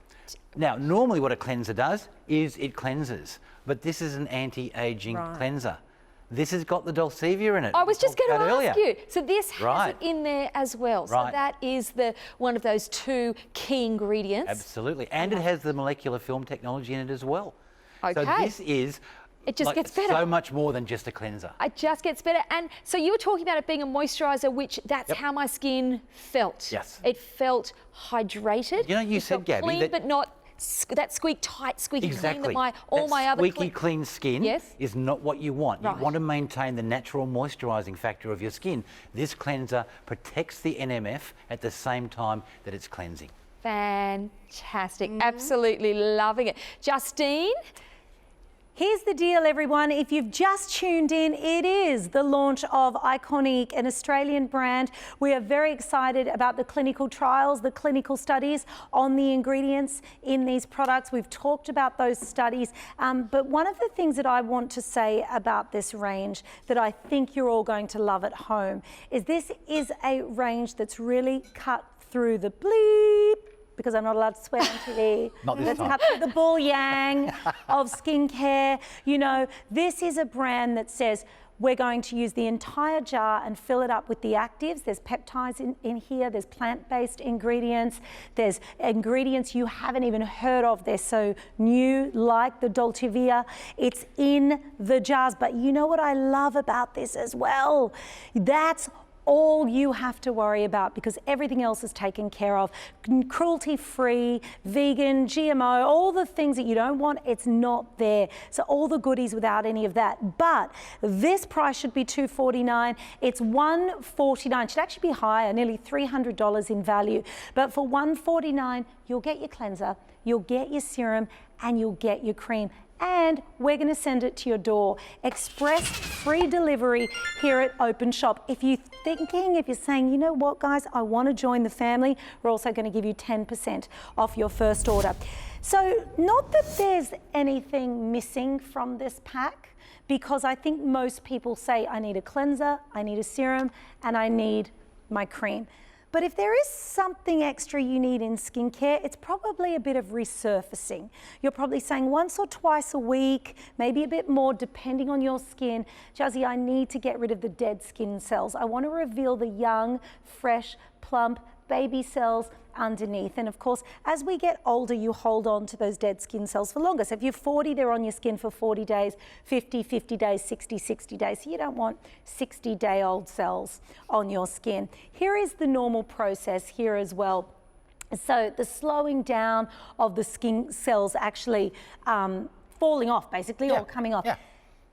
Now, normally what a cleanser does is it cleanses, but this is an anti-aging cleanser. This has got the Dulcivia in it. I was just going to ask you. So this has it in there as well. So that is one of those 2 key ingredients. Absolutely. And it has the molecular film technology in it as well. Okay. So this is it just gets better. So much more than just a cleanser. It just gets better. And so you were talking about it being a moisturiser, which that's how my skin felt. Yes. It felt hydrated. You said, Gabby, clean, but not that squeaky clean that all my other squeaky clean skin is not what you want. Right. You want to maintain the natural moisturising factor of your skin. This cleanser protects the NMF at the same time that it's cleansing. Fantastic. Absolutely loving it. Justine? Here's the deal, everyone. If you've just tuned in, it is the launch of Ikonique, an Australian brand. We are very excited about the clinical trials, the clinical studies on the ingredients in these products. We've talked about those studies. But one of the things that I want to say about this range that I think you're all going to love at home is this is a range that's really cut through the bleep, because I'm not allowed to swear on TV. Let's cut through the bull yang of skincare. This is a brand that says we're going to use the entire jar and fill it up with the actives. There's peptides in here, there's plant-based ingredients, there's ingredients you haven't even heard of. They're so new, like the Dulcivia. It's in the jars, but you know what I love about this as well? That's all you have to worry about, because everything else is taken care of. Cruelty-free, vegan, GMO, all the things that you don't want, it's not there. So all the goodies without any of that. But this price should be $249. It's $149. It should actually be higher, nearly $300 in value. But for $149, you'll get your cleanser, you'll get your serum, and you'll get your cream. And we're going to send it to your door. Express free delivery here at Openshop. If you're saying, you know what, guys, I want to join the family, we're also going to give you 10% off your first order. So not that there's anything missing from this pack, because I think most people say, I need a cleanser, I need a serum, and I need my cream. But if there is something extra you need in skincare, it's probably a bit of resurfacing. You're probably saying once or twice a week, maybe a bit more depending on your skin, Jazzy, I need to get rid of the dead skin cells. I want to reveal the young, fresh, plump baby cells underneath. And of course, as we get older, you hold on to those dead skin cells for longer. So if you're 40, they're on your skin for 40 days, 50 days, 60 days. So you don't want 60-day-old cells on your skin. Here is the normal process here as well. So the slowing down of the skin cells actually falling off, basically, or coming off.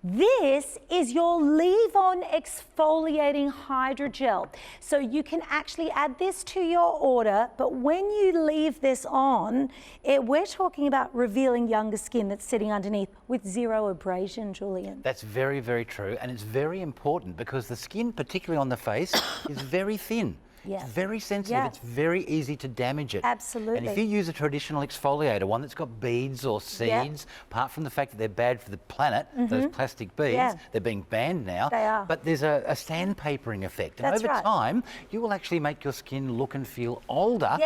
This is your leave-on exfoliating hydrogel. So you can actually add this to your order, but when you leave this on, we're talking about revealing younger skin that's sitting underneath with zero abrasion, Julian. That's very, very true, and it's very important because the skin, particularly on the face, is very thin. Yeah. It's very sensitive. Yeah. It's very easy to damage it. Absolutely. And if you use a traditional exfoliator, one that's got beads or seeds, apart from the fact that they're bad for the planet, those plastic beads, they're being banned now. They are. But there's a sandpapering effect. And That's over right. time, you will actually make your skin look and feel older,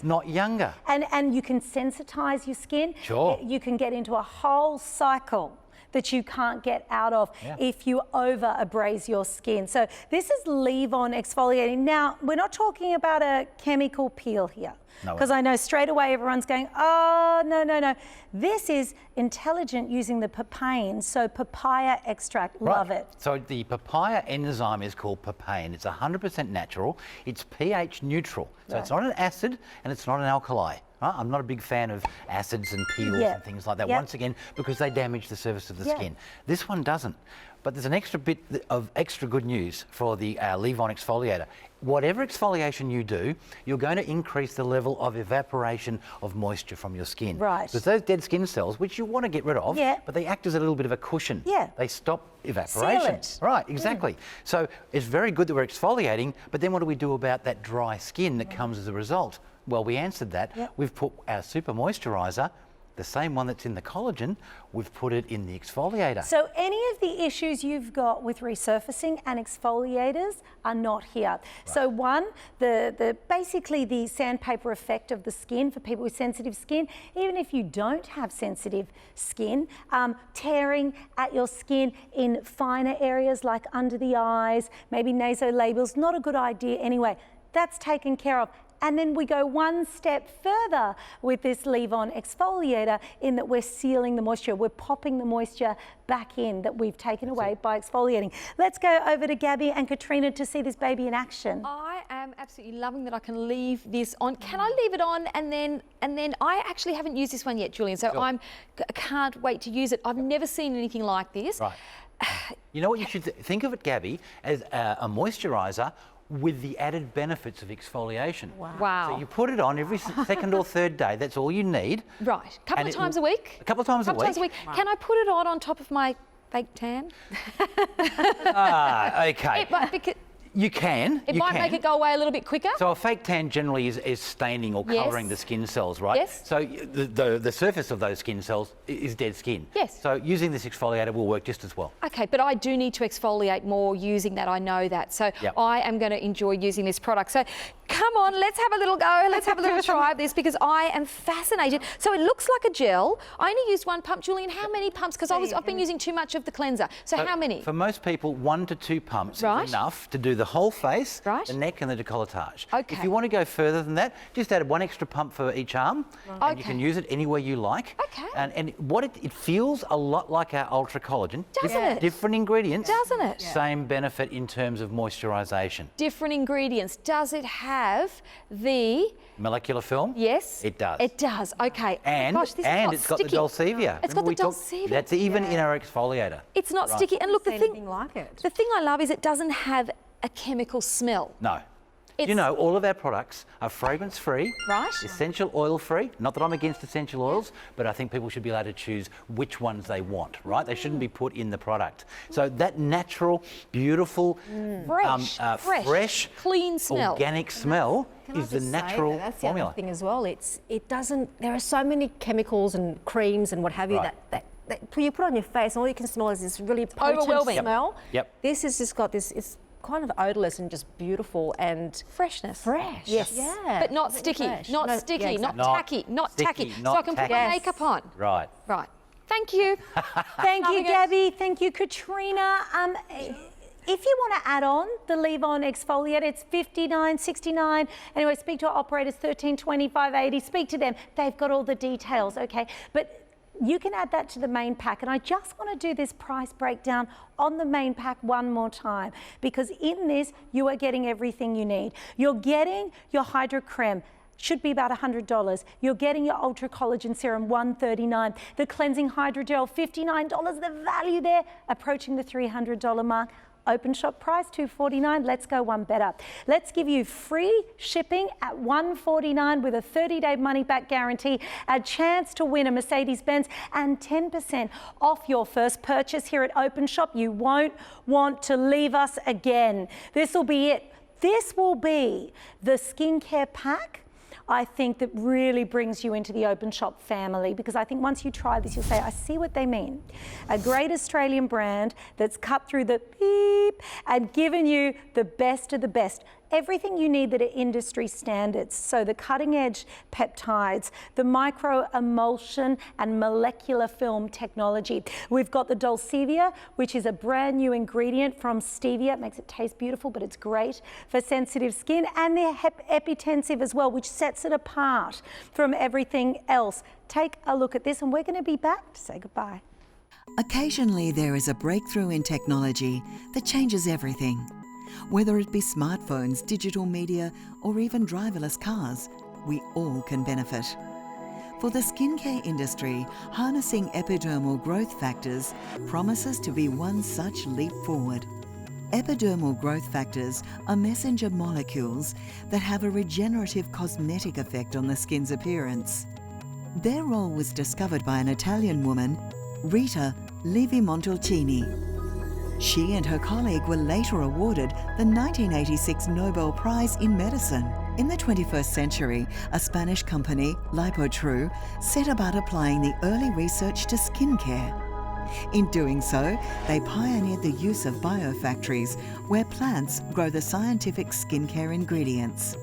not younger. And you can sensitize your skin. Sure. You can get into a whole cycle that you can't get out of if you over abrase your skin. So this is leave-on exfoliating. Now, we're not talking about a chemical peel here, because I know straight away everyone's going, oh, no. This is intelligent using the papain, so papaya extract, love it. So the papaya enzyme is called papain. It's 100% natural. It's pH neutral. So it's not an acid and it's not an alkali. I'm not a big fan of acids and peels and things like that, once again, because they damage the surface of the skin. This one doesn't. But there's an extra bit of extra good news for the leave-on exfoliator. Whatever exfoliation you do, you're going to increase the level of evaporation of moisture from your skin. Right. Because those dead skin cells, which you want to get rid of, but they act as a little bit of a cushion. They stop evaporation. Seal it. Right, exactly. So it's very good that we're exfoliating, but then what do we do about that dry skin that comes as a result? Well, we answered that. We've put our super moisturiser, the same one that's in the collagen, we've put it in the exfoliator. So any of the issues you've got with resurfacing and exfoliators are not here. Right. So one, basically the sandpaper effect of the skin for people with sensitive skin, even if you don't have sensitive skin, tearing at your skin in finer areas like under the eyes, maybe nasolabials, not a good idea anyway. That's taken care of. And then we go one step further with this leave-on exfoliator in that we're sealing the moisture. We're popping the moisture back in that we've taken away by exfoliating. Let's go over to Gabby and Katrina to see this baby in action. I am absolutely loving that I can leave this on. Can I leave it on and then I actually haven't used this one yet, Julian, so I can't wait to use it. I've never seen anything like this. Right. You know what you should think of it, Gabby, as a moisturiser with the added benefits of exfoliation. Wow. So you put it on every second or third day. That's all you need. Right. A couple of times a week? A couple of times a week. Right. Can I put it on top of my fake tan? Okay. You can. It might make it go away a little bit quicker. So a fake tan generally is staining or colouring the skin cells, right? Yes. So the surface of those skin cells is dead skin. Yes. So using this exfoliator will work just as well. Okay, but I do need to exfoliate more using that. I know that. So I am going to enjoy using this product. So Come on, let's have a little go. Let's have a little try of this because I am fascinated. So it looks like a gel. I only used one pump. Julian, how many pumps? Because I've been using too much of the cleanser. So how many? For most people, 1 to 2 pumps Right. is enough to do the whole face, Right. the neck and the décolletage. Okay. If you want to go further than that, just add 1 extra pump for each arm and you Okay. can use it anywhere you like. Okay. And what it feels a lot like our Ultra Collagen. Doesn't it? Different ingredients. Doesn't it? Same benefit in terms of moisturisation. Different ingredients. Does it have the... Molecular film? Yes? It does. It does. Okay. And, Gosh, this is and not it's got sticky. the Dulcivia. It's got Remember the we talked- Dulcivia. That's even in our exfoliator. It's not Right. sticky. And look, the Seen thing, anything like it. the thing I love is it doesn't have a chemical smell. No. It's- You know, all of our products are fragrance-free, Right. essential oil-free. Not that I'm against essential oils, but I think people should be able to choose which ones they want, right? They shouldn't be put in the product. So that natural, beautiful, fresh, clean smell. organic smell Can I is the just say natural that that's the formula. other thing as well. It doesn't. There are so many chemicals and creams and what have you Right. that you put on your face, and all you can smell is this really potent overwhelming. smell. Yep. This has just got this. It's kind of odorless and just beautiful and Freshness. fresh. Yes. Yeah. But not sticky. Fresh. Not No, sticky. yeah, Not exactly. tacky. Not sticky, tacky. So not I can put my tacky. makeup on. Right. Right. Thank you. Thank you, Another Gabby. Thank you, Katrina. If you want to add on the leave-on exfoliator, it's $59.69. Anyway, speak to our operators, $13.25.80. Speak to them. They've got all the details, okay? But you can add that to the main pack. And I just want to do this price breakdown on the main pack one more time, because in this, you are getting everything you need. You're getting your Hydro Creme, should be about $100. You're getting your Ultra Collagen Serum, $139. The Cleansing Hydrogel, $59. The value there, approaching the $300 mark. Openshop price, $249. Let's go one better. Let's give you free shipping at $149 with a 30-day money-back guarantee, a chance to win a Mercedes-Benz, and 10% off your first purchase here at Openshop. You won't want to leave us again. This will be it. This will be the skincare pack, I think, that really brings you into the Openshop family, because I think once you try this, you'll say, I see what they mean. A great Australian brand that's cut through the beep and given you the best of the best. Everything you need that are industry standards. So the cutting edge peptides, the micro emulsion and molecular film technology. We've got the Dulcivia, which is a brand new ingredient from stevia. It makes it taste beautiful, but it's great for sensitive skin. And the Epitensive as well, which sets it apart from everything else. Take a look at this, and we're going to be back to say goodbye. Occasionally there is a breakthrough in technology that changes everything. Whether it be smartphones, digital media, or even driverless cars, we all can benefit. For the skincare industry, harnessing epidermal growth factors promises to be one such leap forward. Epidermal growth factors are messenger molecules that have a regenerative cosmetic effect on the skin's appearance. Their role was discovered by an Italian woman, Rita Levi-Montalcini. She and her colleague were later awarded the 1986 Nobel Prize in Medicine. In the 21st century, a Spanish company, Lipotru, set about applying the early research to skincare. In doing so, they pioneered the use of biofactories, where plants grow the scientific skincare ingredients.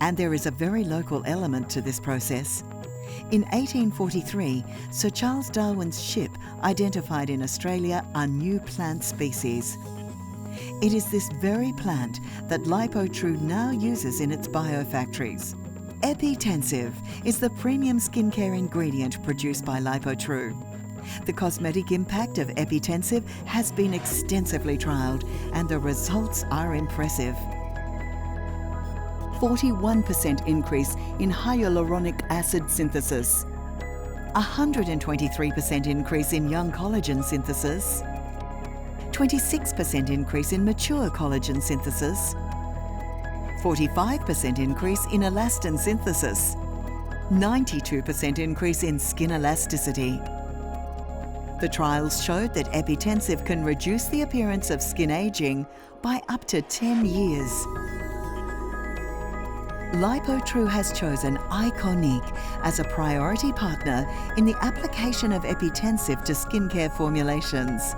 And there is a very local element to this process. In 1843, Sir Charles Darwin's ship identified in Australia a new plant species. It is this very plant that Lipotru now uses in its biofactories. Epitensive is the premium skincare ingredient produced by Lipotru. The cosmetic impact of Epitensive has been extensively trialled, and the results are impressive. 41% increase in hyaluronic acid synthesis, 123% increase in young collagen synthesis, 26% increase in mature collagen synthesis, 45% increase in elastin synthesis, 92% increase in skin elasticity. The trials showed that Epitensive can reduce the appearance of skin aging by up to 10 years. Lipotru has chosen Ikonique as a priority partner in the application of Epitensive to skincare formulations.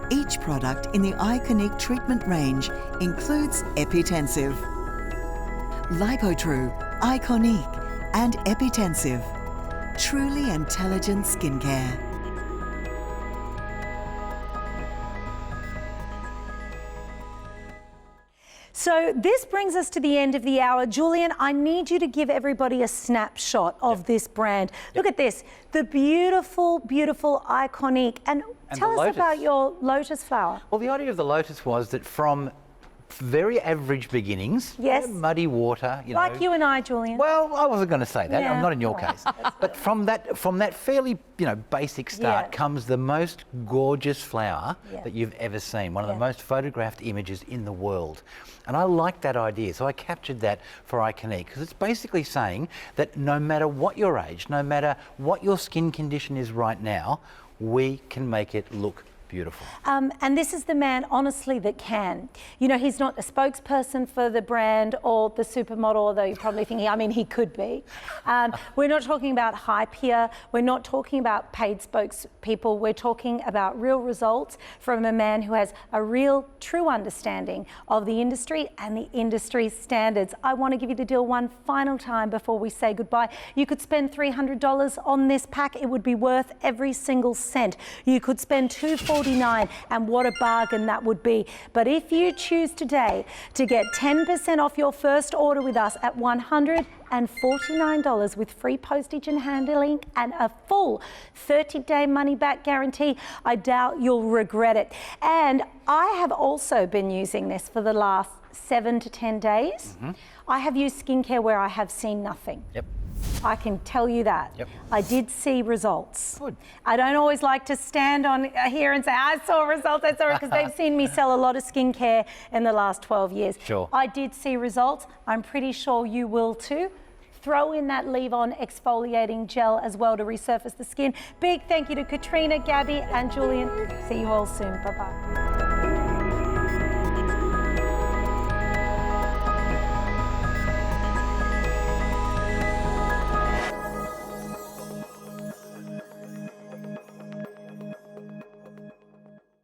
Each product in the Ikonique treatment range includes Epitensive. Lipotrue, Ikonique, and Epitensive. Truly intelligent skincare. So this brings us to the end of the hour. Julian, I need you to give everybody a snapshot of this brand. Look at this, the beautiful, beautiful Ikonique. And tell us about your lotus flower. Well, the idea of the lotus was that from very average beginnings, yes, muddy water, like you and I, Julian. Well, I wasn't going to say that. Yeah. I'm not in your case. But from that fairly, basic start comes the most gorgeous flower that you've ever seen. One of the most photographed images in the world. And I like that idea, so I captured that for Ikonique because it's basically saying that no matter what your age, no matter what your skin condition is right now, we can make it look beautiful. And this is the man, honestly, that can. He's not a spokesperson for the brand or the supermodel, although you're probably thinking, he could be. We're not talking about hype here. We're not talking about paid spokespeople. We're talking about real results from a man who has a real, true understanding of the industry and the industry standards. I want to give you the deal one final time before we say goodbye. You could spend $300 on this pack. It would be worth every single cent. You could spend $249, and what a bargain that would be. But if you choose today to get 10% off your first order with us at $149 with free postage and handling and a full 30-day money-back guarantee, I doubt you'll regret it. And I have also been using this for the last 7 to 10 days. I have used skincare where I have seen nothing. Yep. I can tell you that. Yep. I did see results. Good. I don't always like to stand on here and say, I saw results, because they've seen me sell a lot of skincare in the last 12 years. Sure. I did see results. I'm pretty sure you will too. Throw in that leave-on exfoliating gel as well to resurface the skin. Big thank you to Katrina, Gabby and Julian. See you all soon. Bye-bye.